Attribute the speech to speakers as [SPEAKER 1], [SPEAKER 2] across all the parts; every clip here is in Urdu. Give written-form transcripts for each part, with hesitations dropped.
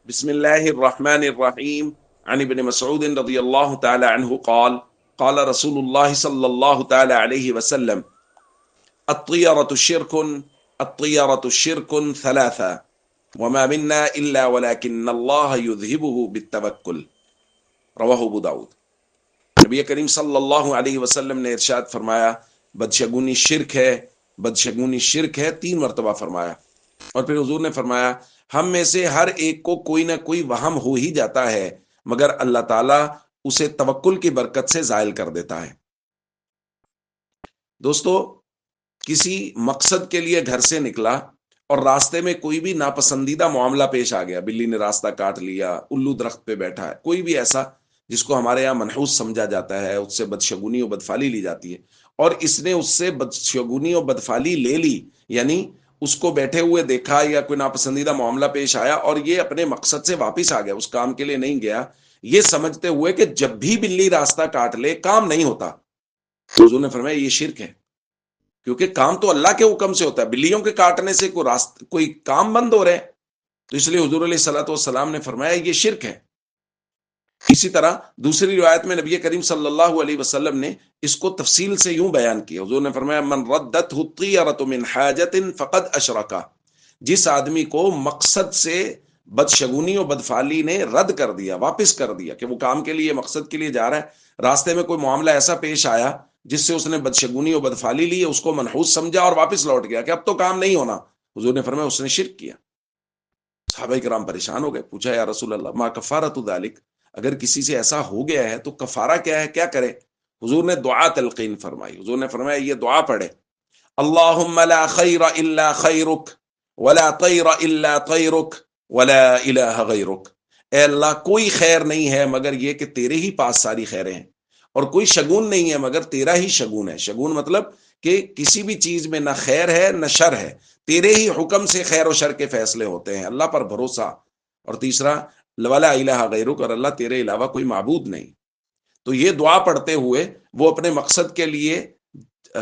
[SPEAKER 1] بسم الله الرحمن الرحيم. عن ابن مسعود رضي الله تعالى عنه قال قال رسول الله صلى الله تعالى عليه وسلم: الطيرة شرك، الطيرة شرك ثلاثة، وما منا إلا ولكن الله يذهبه بالتوكل. رواہ ابو داؤد۔ نبی کریم صلی اللہ علیہ وسلم نے ارشاد فرمایا بدشگونی شرک ہے، بدشگونی شرک ہے، 3 مرتبہ فرمایا، اور پھر حضور نے فرمایا ہم میں سے ہر ایک کو کوئی نہ کوئی وہم ہو ہی جاتا ہے مگر اللہ تعالیٰ اسے توکل کی برکت سے زائل کر دیتا ہے۔ دوستو، کسی مقصد کے لیے گھر سے نکلا اور راستے میں کوئی بھی ناپسندیدہ معاملہ پیش آ گیا، بلی نے راستہ کاٹ لیا، الو درخت پہ بیٹھا ہے، کوئی بھی ایسا جس کو ہمارے یہاں منحوس سمجھا جاتا ہے، اس سے بدشگونی اور بدفالی لی جاتی ہے، اور اس نے اس سے بدشگونی اور بدفالی لے لی، یعنی اس کو بیٹھے ہوئے دیکھا یا کوئی ناپسندیدہ معاملہ پیش آیا اور یہ اپنے مقصد سے واپس آ گیا، اس کام کے لیے نہیں گیا، یہ سمجھتے ہوئے کہ جب بھی بلی راستہ کاٹ لے کام نہیں ہوتا، تو حضور نے فرمایا یہ شرک ہے، کیونکہ کام تو اللہ کے حکم سے ہوتا ہے، بلیوں کے کاٹنے سے کوئی کام بند ہو رہے ہیں، تو اس لیے حضور علیہ الصلوۃ والسلام نے فرمایا یہ شرک ہے۔ اسی طرح دوسری روایت میں نبی کریم صلی اللہ علیہ وسلم نے اس کو تفصیل سے یوں بیان کیا، حضور نے فرمایا من ردته الطیرۃ من حاجۃ فقد اشرک، جس آدمی کو مقصد سے بدشگونی اور بدفالی نے رد کر دیا، واپس کر دیا، کہ وہ کام کے لیے مقصد کے لیے جا رہا ہے، راستے میں کوئی معاملہ ایسا پیش آیا جس سے اس نے بدشگونی اور بدفالی لی، اس کو منحوس سمجھا اور واپس لوٹ گیا کہ اب تو کام نہیں ہونا، حضور نے فرمایا اس نے شرک کیا۔ صحابہ کرام پریشان ہو گئے، پوچھا یا رسول اللہ ما کفارۃ ذالک، اگر کسی سے ایسا ہو گیا ہے تو کفارہ کیا ہے، کیا کرے؟ حضور نے دعا تلقین فرمائی، حضور نے فرمایا یہ دعا پڑھے، اللہم لا خیر الا خیرک ولا طیر الا طیرک ولا الہ غیرک، اے اللہ کوئی خیر نہیں ہے مگر یہ کہ تیرے ہی پاس ساری خیریں ہیں، اور کوئی شگون نہیں ہے مگر تیرا ہی شگون ہے۔ شگون مطلب کہ کسی بھی چیز میں نہ خیر ہے نہ شر ہے، تیرے ہی حکم سے خیر و شر کے فیصلے ہوتے ہیں، اللہ پر بھروسہ۔ اور تیسرا ولا الہ غیرک، اور اللہ تیرے علاوہ کوئی معبود نہیں۔ تو یہ دعا پڑھتے ہوئے وہ اپنے مقصد کے لیے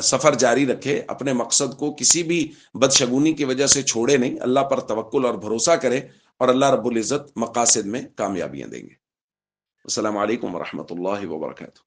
[SPEAKER 1] سفر جاری رکھے، اپنے مقصد کو کسی بھی بدشگونی کی وجہ سے چھوڑے نہیں، اللہ پر توکل اور بھروسہ کرے، اور اللہ رب العزت مقاصد میں کامیابیاں دیں گے۔ السلام علیکم ورحمۃ اللہ وبرکاتہ۔